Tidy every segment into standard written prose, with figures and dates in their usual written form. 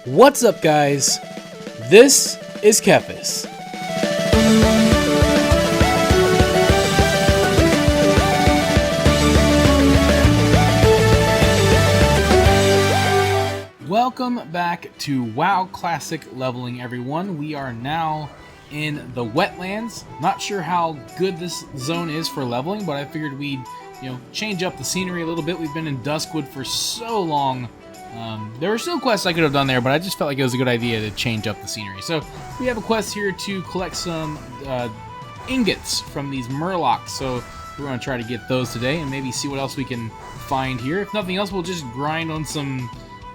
What's up, guys? This is Kephas. Welcome back to WoW Classic Leveling, everyone. We are now in the wetlands. Not sure how good this zone is for leveling, but I figured we'd, change up the scenery a little bit. We've been in Duskwood for so long. There were still quests I could have done there, but I just felt like it was a good idea to change up the scenery. So we have a quest here to collect some ingots from these murlocs. So we're going to try to get those today and maybe see what else we can find here. If nothing else, we'll just grind on some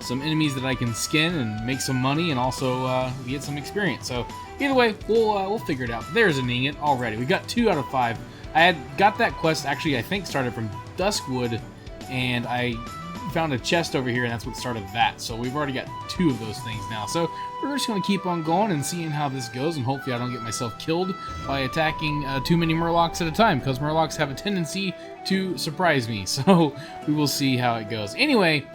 enemies that I can skin and make some money and also get some experience. So either way, we'll figure it out. There's an ingot already. We got 2 out of 5. I had got that quest, actually, I think started from Duskwood, and I found a chest over here, and that's what started that. So we've already got 2 of those things now. So we're just going to keep on going and seeing how this goes, and hopefully I don't get myself killed by attacking too many murlocs at a time, because murlocs have a tendency to surprise me. So we will see how it goes. Anyway,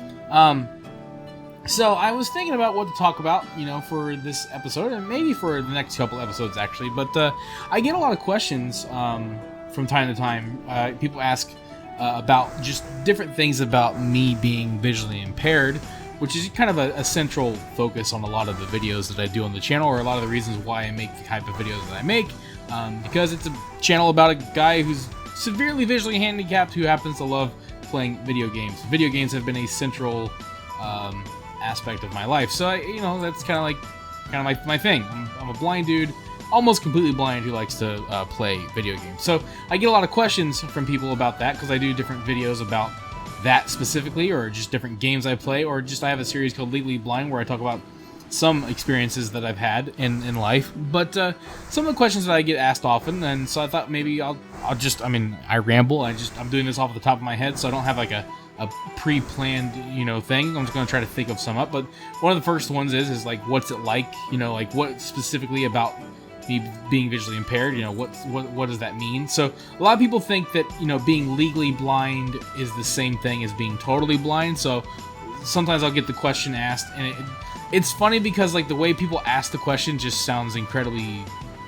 so I was thinking about what to talk about, for this episode, and maybe for the next couple episodes, actually. But I get a lot of questions from time to time. People ask about just different things about me being visually impaired, which is kind of a central focus on a lot of the videos that I do on the channel, or a lot of the reasons why I make the type of videos that I make, because it's a channel about a guy who's severely visually handicapped who happens to love playing video games. Video games have been a central aspect of my life, so that's kind of my thing. I'm a blind dude, almost completely blind, who likes to play video games. So I get a lot of questions from people about that, because I do different videos about that specifically, or just different games I play, or just I have a series called Legally Blind where I talk about some experiences that I've had in life. But some of the questions that I get asked often, and so I thought maybe I'll just, I ramble. I'm doing this off the top of my head, so I don't have like a pre-planned, thing. I'm just going to try to think of some up. But one of the first ones is like, what's it like? Like what specifically about me being visually impaired? What does that mean? So a lot of people think that, being legally blind is the same thing as being totally blind. So sometimes I'll get the question asked, and it's funny because like the way people ask the question just sounds incredibly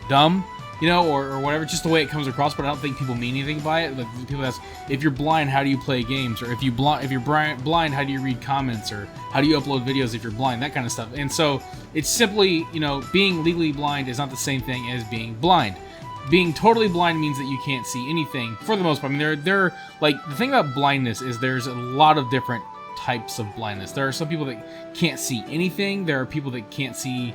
dumb. Or whatever, just the way it comes across, but I don't think people mean anything by it. Like, people ask, if you're blind, how do you play games? Or if you're blind, how do you read comments? Or how do you upload videos if you're blind? That kind of stuff. And so it's simply, being legally blind is not the same thing as being blind. Being totally blind means that you can't see anything, for the most part. There like, the thing about blindness is there's a lot of different types of blindness. There are some people that can't see anything. There are people that can't see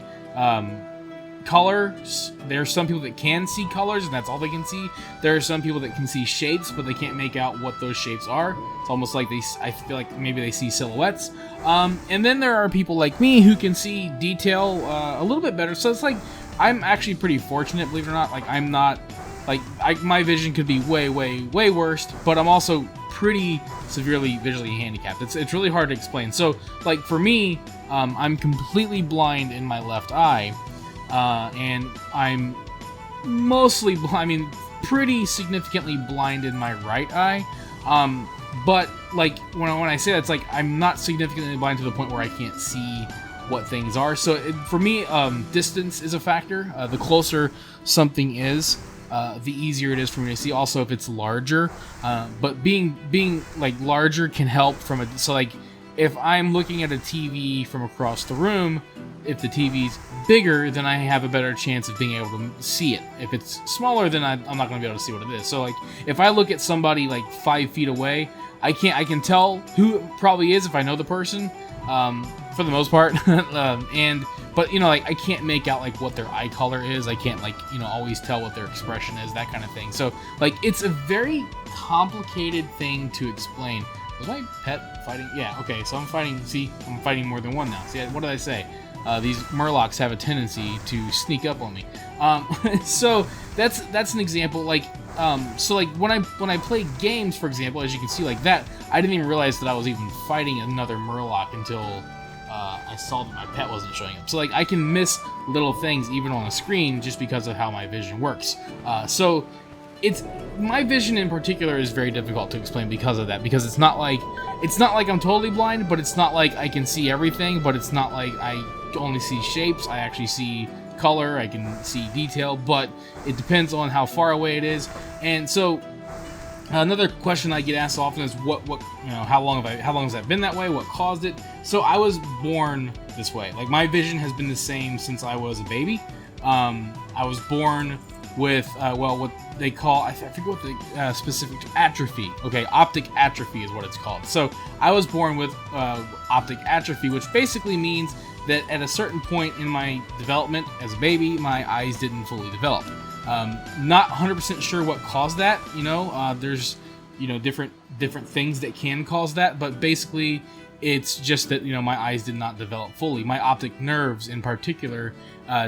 colors. There are some people that can see colors, and that's all they can see. There are some people that can see shapes, but they can't make out what those shapes are. It's almost like I feel like maybe they see silhouettes. And then there are people like me who can see detail a little bit better. So it's like, I'm actually pretty fortunate, believe it or not. Like, I'm not, like, my vision could be way, way, way worse, but I'm also pretty severely visually handicapped. It's really hard to explain. So, like, for me, I'm completely blind in my left eye. And I'm mostly pretty significantly blind in my right eye. But like when I say that, it's like I'm not significantly blind to the point where I can't see what things are. So for me, distance is a factor. The closer something is, the easier it is for me to see. Also, if it's larger, but being like larger can help so like, if I'm looking at a TV from across the room, if the TV's bigger, then I have a better chance of being able to see it. If it's smaller, then I'm not going to be able to see what it is. So like, if I look at somebody like 5 feet away, I can tell who it probably is if I know the person, for the most part. But like, I can't make out like what their eye color is. I can't like, always tell what their expression is, that kind of thing. So like, it's a very complicated thing to explain. Was my pet fighting? Yeah, okay, so I'm fighting more than one now. See, what did I say? These murlocs have a tendency to sneak up on me. So that's an example. Like, so like when I play games, for example, as you can see like that, I didn't even realize that I was even fighting another murloc until I saw that my pet wasn't showing up. So like, I can miss little things even on a screen just because of how my vision works. So it's my vision in particular is very difficult to explain because of that. Because it's not like I'm totally blind, but it's not like I can see everything. But it's not like I only see shapes. I actually see color. I can see detail. But it depends on how far away it is. And so another question I get asked often is how long has that been that way? What caused it? So I was born this way. Like my vision has been the same since I was a baby. I was born with what they call, I forget what the specific atrophy. Okay, optic atrophy is what it's called. So I was born with optic atrophy, which basically means that at a certain point in my development as a baby, my eyes didn't fully develop. Not 100% sure what caused that. There's different things that can cause that, but basically it's just that my eyes did not develop fully. My optic nerves in particular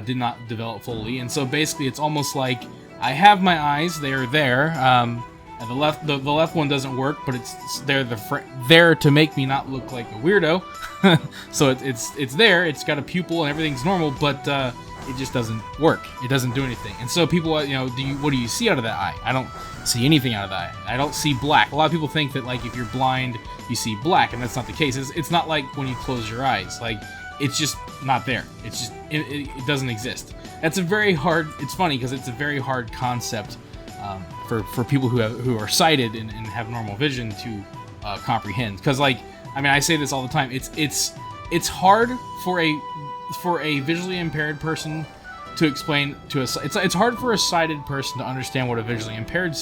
did not develop fully, and so basically it's almost like I have my eyes, they're there. And the left one doesn't work, but it's there to make me not look like a weirdo. So it's there. It's got a pupil and everything's normal, but it just doesn't work. It doesn't do anything. And so people, what do you see out of that eye? I don't see anything out of that eye. I don't see black. A lot of people think that like if you're blind, you see black, and that's not the case. It's not like when you close your eyes. Like it's just not there. It's just it doesn't exist. That's a very hard. It's funny because it's a very hard concept for people who are sighted and have normal vision to comprehend. Because I say this all the time. It's hard for a visually impaired person to explain to us. It's hard for a sighted person to understand what a visually impaired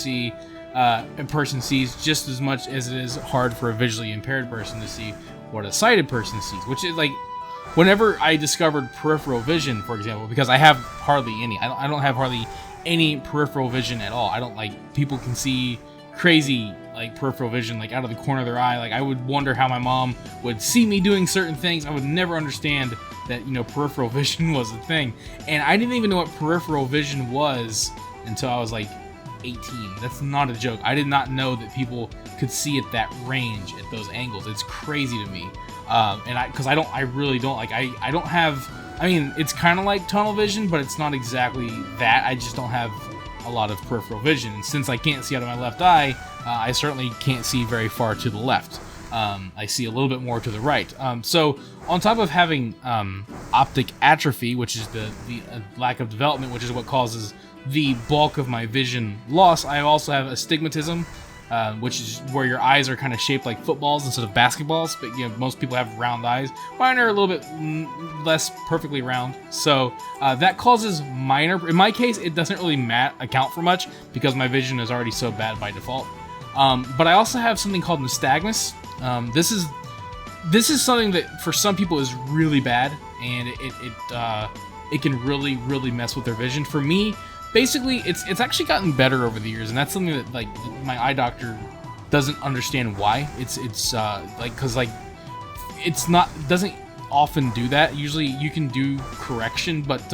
person sees, just as much as it is hard for a visually impaired person to see what a sighted person sees. Which is like, whenever I discovered peripheral vision, for example, because I have hardly any. I don't have hardly any peripheral vision at all. I don't people can see crazy peripheral vision out of the corner of their eye. I would wonder how my mom would see me doing certain things. I would never understand that peripheral vision was a thing, and I didn't even know what peripheral vision was until I was 18. That's not a joke. I did not know that people could see at that range, at those angles. It's crazy to me. I really don't I don't have. I mean, it's kind of like tunnel vision, but it's not exactly that. I just don't have a lot of peripheral vision, and since I can't see out of my left eye, I certainly can't see very far to the left. I see a little bit more to the right. So on top of having optic atrophy, which is the lack of development, which is what causes the bulk of my vision loss, I also have astigmatism, which is where your eyes are kind of shaped like footballs instead of basketballs. But most people have round eyes. Mine are a little bit less perfectly round, so that causes minor. In my case, it doesn't really account for much because my vision is already so bad by default. But I also have something called nystagmus. This is something that for some people is really bad, and it can really mess with their vision. For me, basically, it's actually gotten better over the years, and that's something that my eye doctor doesn't understand why. It's because it's not doesn't often do that. Usually you can do correction, but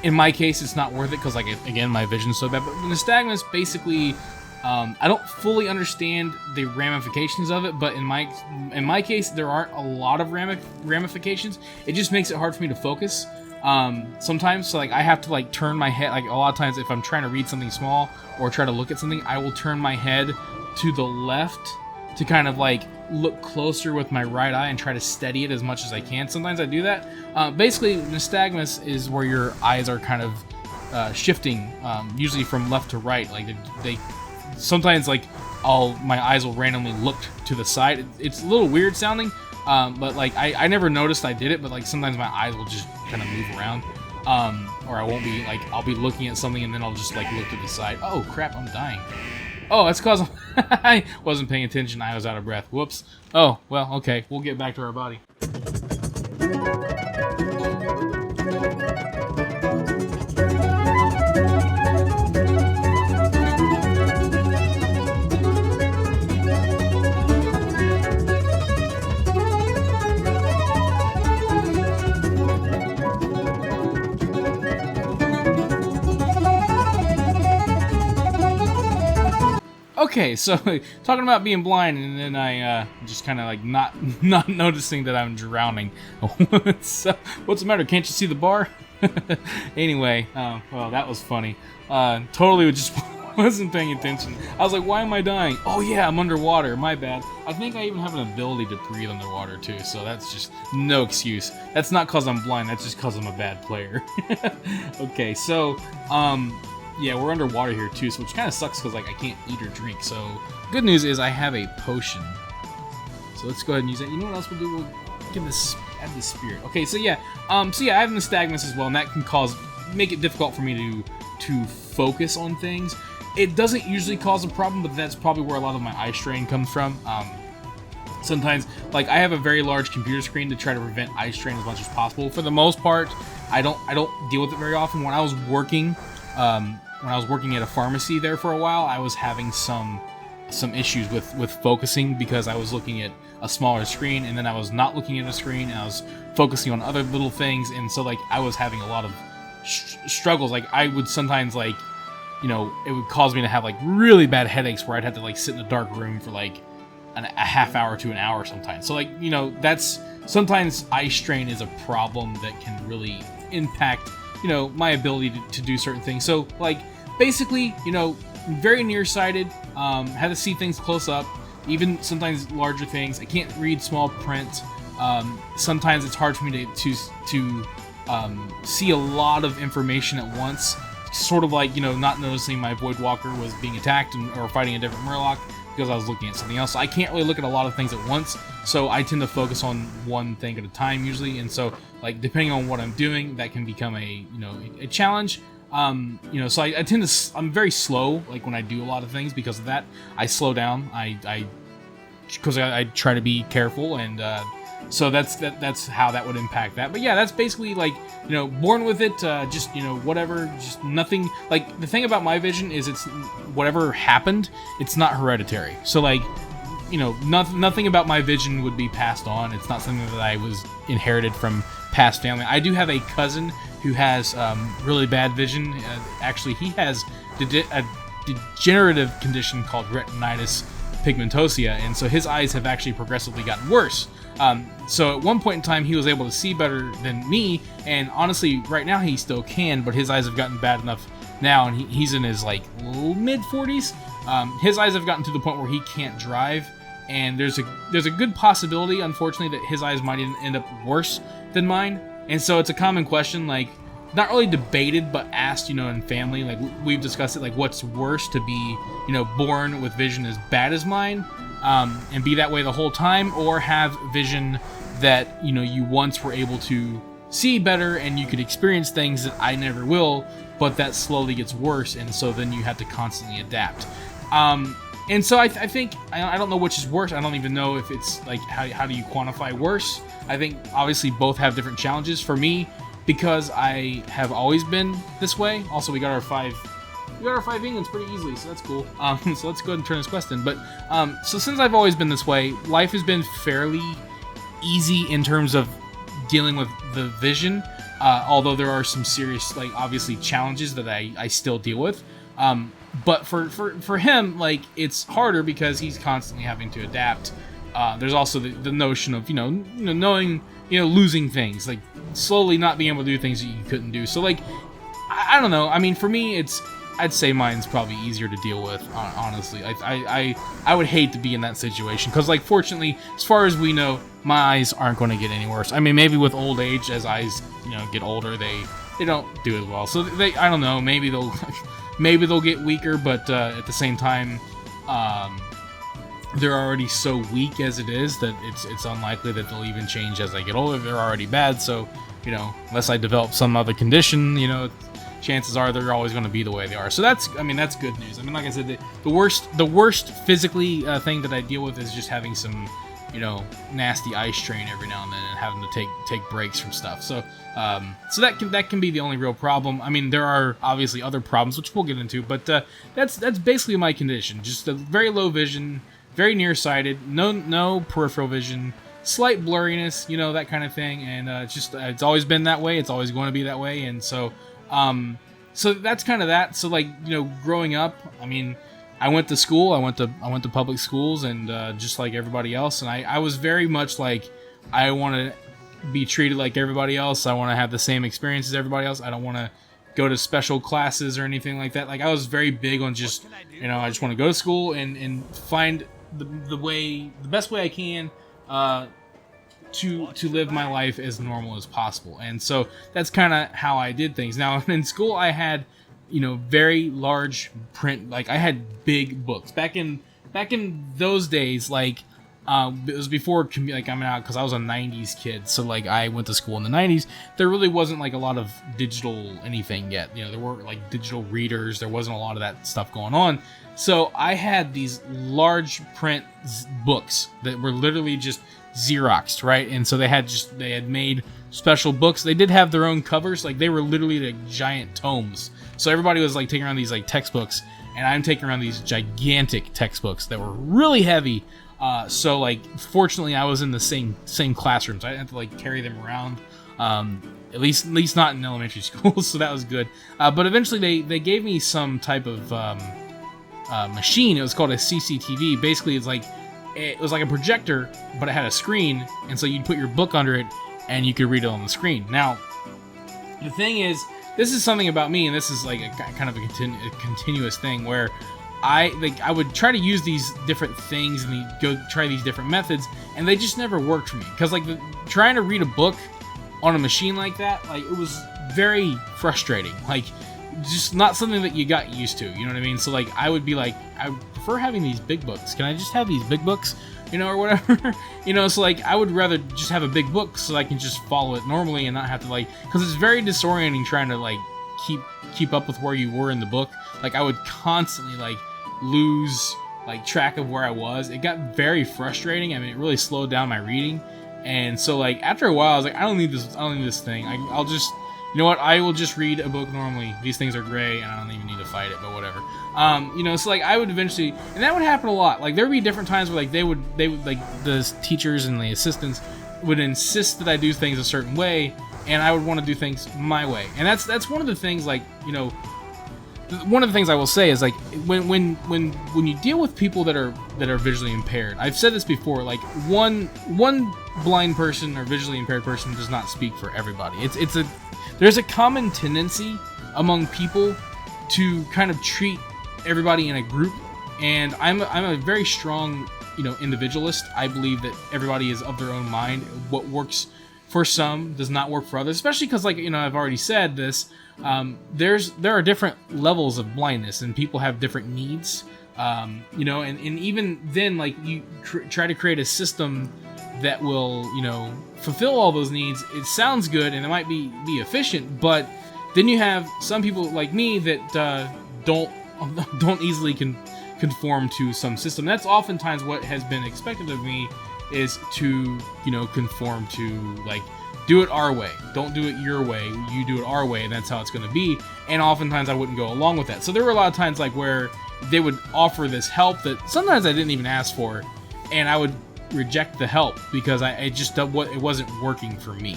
in my case it's not worth it because again my vision's so bad. But nystagmus basically, I don't fully understand the ramifications of it, but in my case there aren't a lot of ramifications. It just makes it hard for me to focus. Sometimes, so I have to turn my head. A lot of times, if I'm trying to read something small or try to look at something, I will turn my head to the left to kind of look closer with my right eye and try to steady it as much as I can. Sometimes I do that. Basically, nystagmus is where your eyes are kind of shifting, usually from left to right. They sometimes my eyes will randomly look to the side. It's a little weird sounding. But I never noticed I did it, but sometimes my eyes will just kind of move around, or I won't be I'll be looking at something and then I'll just look to the side. Oh crap, I'm dying. Oh, that's cause I wasn't paying attention. I was out of breath. Whoops. Oh well, okay, we'll get back to our body. Okay, so talking about being blind, and then I just kind of not noticing that I'm drowning. What's the matter? Can't you see the bar? Anyway, well, that was funny. Totally just wasn't paying attention. I was like, why am I dying? Oh yeah, I'm underwater. My bad. I think I even have an ability to breathe underwater too, so that's just no excuse. That's not because I'm blind. That's just because I'm a bad player. Okay, so yeah, we're underwater here too, so which kind of sucks because like I can't eat or drink. So good news is I have a potion. So let's go ahead and use that. You know what else we'll do? We'll give this add the spirit. Okay, so yeah, I have nystagmus as well, and that can make it difficult for me to focus on things. It doesn't usually cause a problem, but that's probably where a lot of my eye strain comes from. Sometimes, like, I have a very large computer screen to try to prevent eye strain as much as possible. For the most part, I don't deal with it very often. When I was working at a pharmacy there for a while, I was having some issues with focusing because I was looking at a smaller screen, and then I was not looking at a screen, and I was focusing on other little things, and so like I was having a lot of struggles. Like I would sometimes like, you know, it would cause me to have like really bad headaches where I'd have to like sit in a dark room for like a half hour to an hour sometimes. So like, you know, that's sometimes eye strain is a problem that can really impact, you know, my ability to do certain things. So like basically, you know, very nearsighted, had to see things close up, even sometimes larger things. I can't read small print. Sometimes it's hard for me to see a lot of information at once. Sort of like, you know, not noticing my Void Walker was being attacked or fighting a different Murloc because I was looking at something else. So I can't really look at a lot of things at once, so I tend to focus on one thing at a time usually. And so, like, depending on what I'm doing, that can become a challenge. You know, so I tend to, I'm very slow, like when I do a lot of things. Because of that, I slow down. Because I try to be careful, and so that's how that would impact that. But yeah, that's basically like, you know, born with it. Just, you know, whatever, just nothing. Like the thing about my vision is it's whatever happened, it's not hereditary. So like, you know, nothing about my vision would be passed on. It's not something that I was inherited from past family. I do have a cousin who has really bad vision. Actually, he has a degenerative condition called retinitis pigmentosa, and so his eyes have actually progressively gotten worse. So at one point in time, he was able to see better than me, and honestly, right now he still can, but his eyes have gotten bad enough now, and he's in his like mid-40s. His eyes have gotten to the point where he can't drive, and there's a good possibility, unfortunately, that his eyes might end up worse than mine. And so it's a common question, like, not really debated, but asked, you know, in family. Like, we've discussed it, like, what's worse, to be, you know, born with vision as bad as mine, and be that way the whole time, or have vision that, you know, you once were able to see better and you could experience things that I never will, but that slowly gets worse, and so then you have to constantly adapt. And so I think, I don't know which is worse. I don't even know if it's like, how do you quantify worse? I think obviously both have different challenges. For me, because I have always been this way. Also, we got our 5 Englands pretty easily, so that's cool. So let's go ahead and turn this quest in. But so since I've always been this way, life has been fairly easy in terms of dealing with the vision. Although there are some serious, like, obviously challenges that I still deal with. But for him, like, it's harder because he's constantly having to adapt. There's also the notion of, you know, knowing, you know, losing things, like slowly not being able to do things that you couldn't do. So like, I don't know. I mean, for me, I'd say mine's probably easier to deal with. Honestly, I would hate to be in that situation because, like, fortunately, as far as we know, my eyes aren't going to get any worse. I mean, maybe with old age, as eyes, you know, get older, they don't do as well. So I don't know. Maybe they'll get weaker, but at the same time, they're already so weak as it is that it's unlikely that they'll even change as I get older. They're already bad, so, you know, unless I develop some other condition, you know, chances are they're always going to be the way they are. So that's good news. I mean, like I said, the worst physically thing that I deal with is just having some, you know, nasty eye strain every now and then, and having to take breaks from stuff. So that can be the only real problem. I mean, there are obviously other problems which we'll get into, but that's basically my condition. Just a very low vision, very nearsighted, no peripheral vision, slight blurriness, you know, that kind of thing. And it's always been that way. It's always going to be that way. And so so that's kind of that. So, like, you know, growing up, I mean, I went to school. I went to public schools, and just like everybody else. And I was very much like, I want to be treated like everybody else. I want to have the same experience as everybody else. I don't want to go to special classes or anything like that. Like I was very big on just, I just want to go to school and find the best way I can to live my life as normal as possible. And so that's kind of how I did things. Now in school I had, very large print, like I had big books back in those days. Like it was before coming out, because I was a 90s kid, so like I went to school in the 90s. There really wasn't like a lot of digital anything yet. There weren't like digital readers, there wasn't a lot of that stuff going on. So I had these large print books that were literally just Xeroxed, right? And so they had made special books. They did have their own covers, like they were literally like giant tomes. So everybody was like taking around these like textbooks, and I'm taking around these gigantic textbooks that were really heavy. So like fortunately I was in the same classrooms. I didn't have to like carry them around, at least not in elementary school. So that was good. But eventually they gave me some type of machine. It was called a CCTV. Basically it was like a projector, but it had a screen, and so you'd put your book under it and you could read it on the screen. Now the thing is, this is something about me, and this is like a kind of a continuous thing where I would try to use these different things and go try these different methods, and they just never worked for me. Because like trying to read a book on a machine like that, like it was very frustrating. Like just not something that you got used to. You know what I mean? So like I would be like, I prefer having these big books. Can I just have these big books? Or whatever. So like I would rather just have a big book so I can just follow it normally and not have to because it's very disorienting trying to like keep up with where you were in the book. Like I would constantly lose track of where I was. It got very frustrating. I mean, it really slowed down my reading. And so like after a while I was like, I don't need this thing. I'll just, I will just read a book normally. These things are gray and I don't even need to fight it, but whatever. So like I would eventually, and that would happen a lot. Like there would be different times where like they would like the teachers and the assistants would insist that I do things a certain way, and I would want to do things my way. And that's one of the things one of the things I will say is like when you deal with people that are visually impaired, I've said this before, like one blind person or visually impaired person does not speak for everybody. There's a common tendency among people to kind of treat everybody in a group, and I'm a very strong individualist. I believe that everybody is of their own mind. What works for some does not work for others, especially because I've already said this. There are different levels of blindness, and people have different needs. And even then, like you try to create a system that will fulfill all those needs. It sounds good and it might be efficient, but then you have some people like me that don't easily conform to some system. That's oftentimes what has been expected of me, is to conform to do it our way. Don't do it your way. You do it our way, and that's how it's going to be. And oftentimes I wouldn't go along with that. So there were a lot of times where they would offer this help that sometimes I didn't even ask for, and I would reject the help because it wasn't working for me.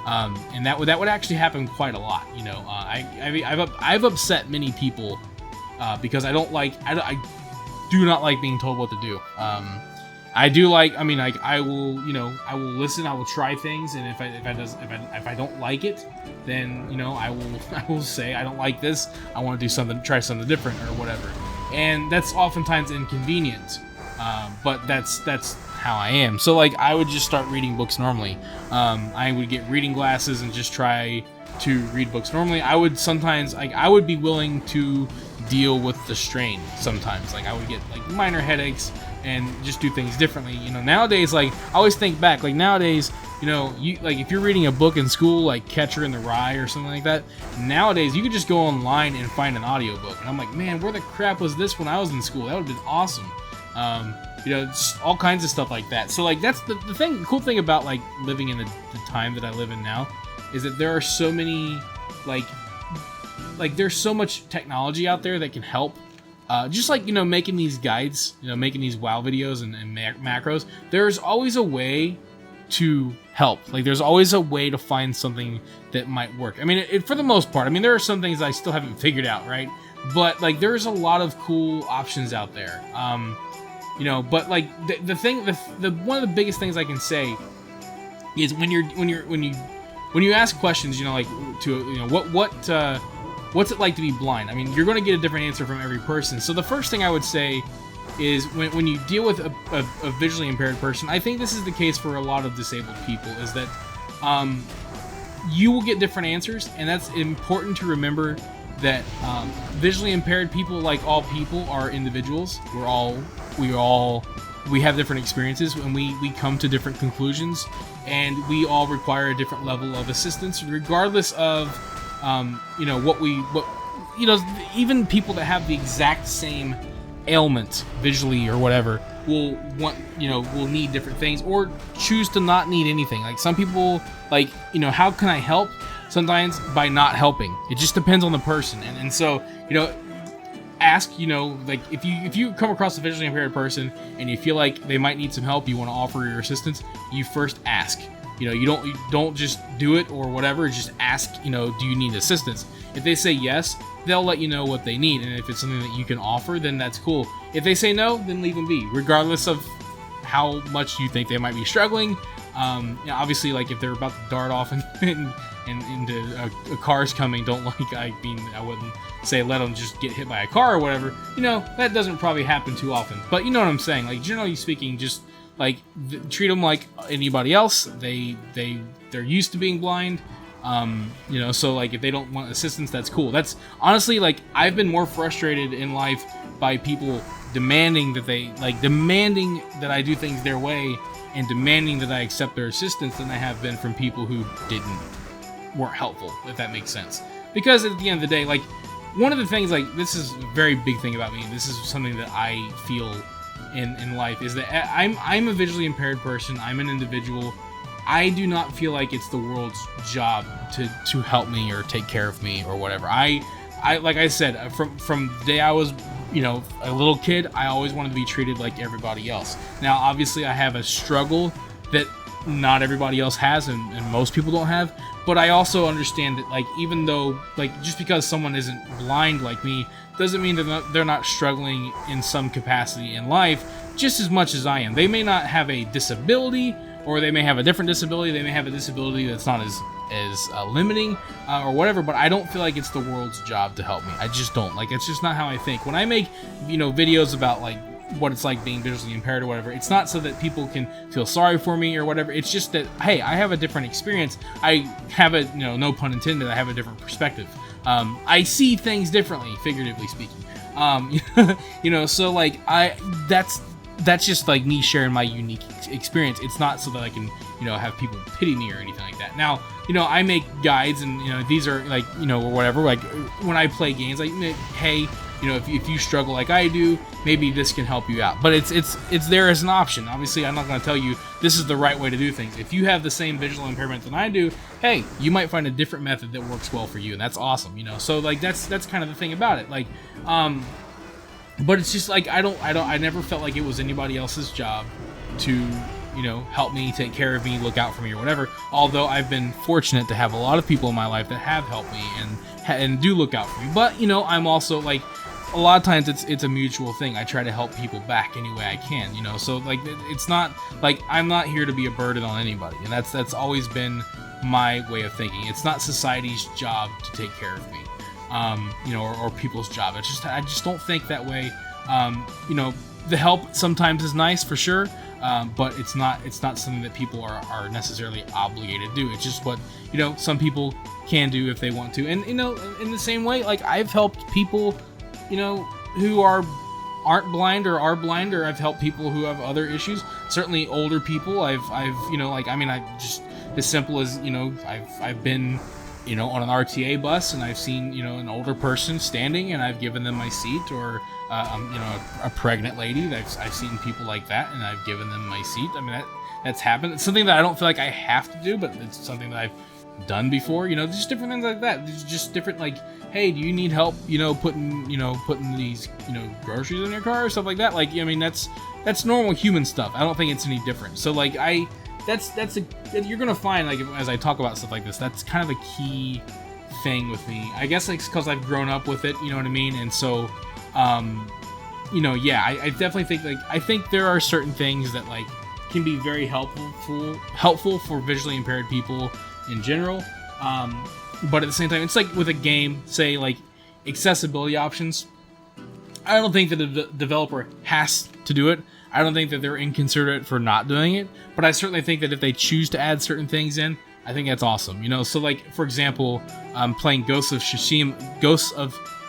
And that would actually happen quite a lot. I've upset many people because I do not like being told what to do. I will listen, I will try things, and if I don't like it, then I will say I don't like this. I want to try something different or whatever. And that's oftentimes inconvenient. But that's how I am. So I would just start reading books normally. I would get reading glasses and just try to read books normally. I would sometimes I would be willing to deal with the strain sometimes. I would get minor headaches and just do things differently. Nowadays, I always think back, nowadays, you if you're reading a book in school, like Catcher in the Rye or something like that, nowadays you could just go online and find an audiobook. And I'm like, man, where the crap was this when I was in school? That would have been awesome. Just all kinds of stuff like that. So that's the cool thing about living in the time that I live in now, is that there are so many there's so much technology out there that can help. Just making these guides, making these WoW videos and macros, there's always a way to help. There's always a way to find something that might work. I mean, for the most part, there are some things I still haven't figured out, right? But there's a lot of cool options out there. But the one of the biggest things I can say is when you ask questions, what's it like to be blind? I mean, you're going to get a different answer from every person. So the first thing I would say is when you deal with a visually impaired person, I think this is the case for a lot of disabled people, is that you will get different answers, and that's important to remember, that visually impaired people, like all people, are individuals. We have different experiences, and we come to different conclusions, and we all require a different level of assistance, regardless of even people that have the exact same ailment visually or whatever will need different things, or choose to not need anything. Like some people, how can I help? Sometimes by not helping. It just depends on the person, and so ask, if you come across a visually impaired person and you feel like they might need some help, you want to offer your assistance, you first ask. You don't just do it or whatever. Just ask, do you need assistance? If they say yes, they'll let you know what they need, and if it's something that you can offer, then that's cool. If they say no, then leave them be, regardless of how much you think they might be struggling. Obviously, like if they're about to dart off and into a car's coming, I wouldn't say let them just get hit by a car or whatever. That doesn't probably happen too often. But you know what I'm saying? Like, generally speaking, just treat them like anybody else. They're used to being blind. So if they don't want assistance, that's cool. That's honestly, I've been more frustrated in life by people demanding that I do things their way and demanding that I accept their assistance than I have been from people who weren't helpful, if that makes sense. Because at the end of the day, one of the things, this is a very big thing about me, this is something that I feel in life, is that I'm a visually impaired person. I'm an individual. I do not feel like it's the world's job to help me or take care of me or whatever. I like I said, from the day I was a little kid, I always wanted to be treated like everybody else. Now, obviously, I have a struggle that not everybody else has, and most people don't have. But I also understand that, even though, just because someone isn't blind like me, doesn't mean that they're not struggling in some capacity in life just as much as I am. They may not have a disability, or they may have a different disability. They may have a disability that's not as limiting or whatever, but I don't feel like it's the world's job to help me. I just don't. It's just not how I think. When I make, videos about, what it's like being visually impaired or whatever, it's not so that people can feel sorry for me or whatever. It's just that, hey, I have a different experience. I have a, no pun intended, I have a different perspective. I see things differently, figuratively speaking. So that's just me sharing my unique experience. It's not so that I can, have people pity me or anything like that. Now, I make guides, and these are or whatever. When I play games, hey, if you struggle like I do, maybe this can help you out. But it's there as an option. Obviously, I'm not going to tell you this is the right way to do things. If you have the same visual impairment than I do, hey, you might find a different method that works well for you, and that's awesome. So that's kind of the thing about it. But it's just I never felt like it was anybody else's job to help me, take care of me, look out for me or whatever. Although I've been fortunate to have a lot of people in my life that have helped me and do look out for me. But I'm also a lot of times it's a mutual thing. I try to help people back any way I can. So it's not I'm not here to be a burden on anybody, and that's always been my way of thinking. It's not society's job to take care of me. Or people's job. I just don't think that way. The help sometimes is nice for sure, but it's not something that people are necessarily obligated to do. It's just what some people can do if they want to. And in the same way, I've helped people who aren't blind or are blind, or I've helped people who have other issues. Certainly older people. I just as simple as I've been on an RTA bus, and I've seen, an older person standing, and I've given them my seat, or, a pregnant lady. I've seen people like that, and I've given them my seat. That's happened. It's something that I don't feel like I have to do, but it's something that I've done before, just different things like that. There's just different, hey, do you need help, putting these, groceries in your car or stuff like that? That's normal human stuff. I don't think it's any different. So, you're gonna find as I talk about stuff like this, that's kind of a key thing with me. I guess because I've grown up with it, you know what I mean. And so, I definitely think I think there are certain things that can be very helpful for visually impaired people in general. But at the same time, it's like with a game, say like accessibility options. I don't think that the developer has to do it. I don't think that they're inconsiderate for not doing it, but I certainly think that if they choose to add certain things in, I think that's awesome. You know, so like for example, I'm playing Ghosts of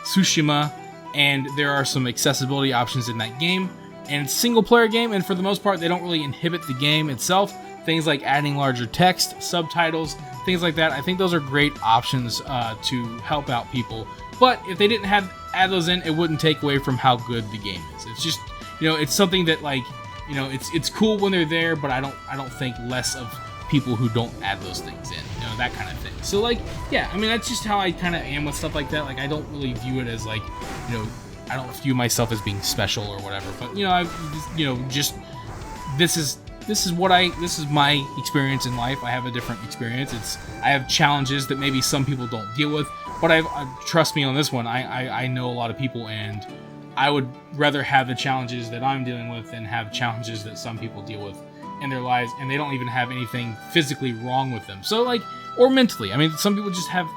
Tsushima, and there are some accessibility options in that game, and it's a single player game, and for the most part, they don't really inhibit the game itself. Things like adding larger text, subtitles, things like that. I think those are great options to help out people. But if they didn't add those in, it wouldn't take away from how good the game is. It's just, you know, it's something that like, you know, it's cool when they're there, but I don't think less of people who don't add those things in, you know, that kind of thing. So like, yeah, I mean, that's just how I kind of am with stuff like that. Like, I don't really view it as like, you know, I don't view myself as being special or whatever. But you know, this is my experience in life. I have a different experience. I have challenges that maybe some people don't deal with, but trust me on this one. I know a lot of people, and I would rather have the challenges that I'm dealing with than have challenges that some people deal with in their lives, and they don't even have anything physically wrong with them. So like, or mentally. I mean, some people just have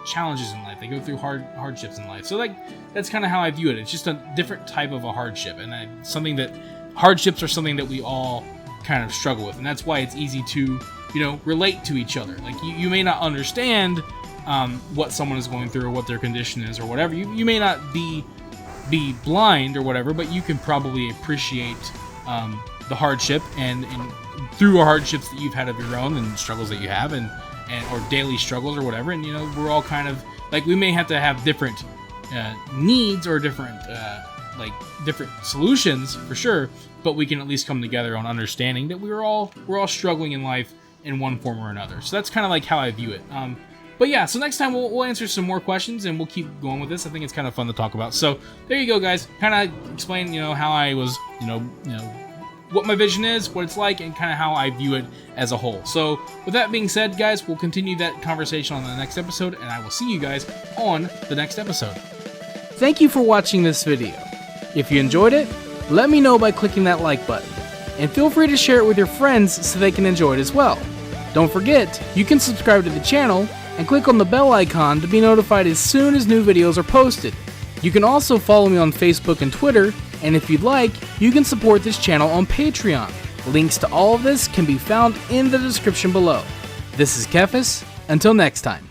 challenges in life. They go through hardships in life. So like, that's kind of how I view it. It's just a different type of a hardship, and hardships are something that we all kind of struggle with, and that's why it's easy to, you know, relate to each other. Like you may not understand what someone is going through or what their condition is or whatever. You may not be blind or whatever, but you can probably appreciate the hardship and through hardships that you've had of your own and struggles that you have and or daily struggles or whatever. And you know, we're all kind of like, we may have to have different needs or different different solutions for sure, but we can at least come together on understanding that we're all struggling in life in one form or another. So that's kind of like how I view it. But yeah, so next time we'll answer some more questions and we'll keep going with this. I think it's kind of fun to talk about. So there you go, guys. Kind of explain, you know, how I was, you know, what my vision is, what it's like, and kind of how I view it as a whole. So with that being said, guys, we'll continue that conversation on the next episode, and I will see you guys on the next episode. Thank you for watching this video. If you enjoyed it, let me know by clicking that like button, and feel free to share it with your friends so they can enjoy it as well. Don't forget, you can subscribe to the channel and click on the bell icon to be notified as soon as new videos are posted. You can also follow me on Facebook and Twitter, and if you'd like, you can support this channel on Patreon. Links to all of this can be found in the description below. This is Kephas. Until next time.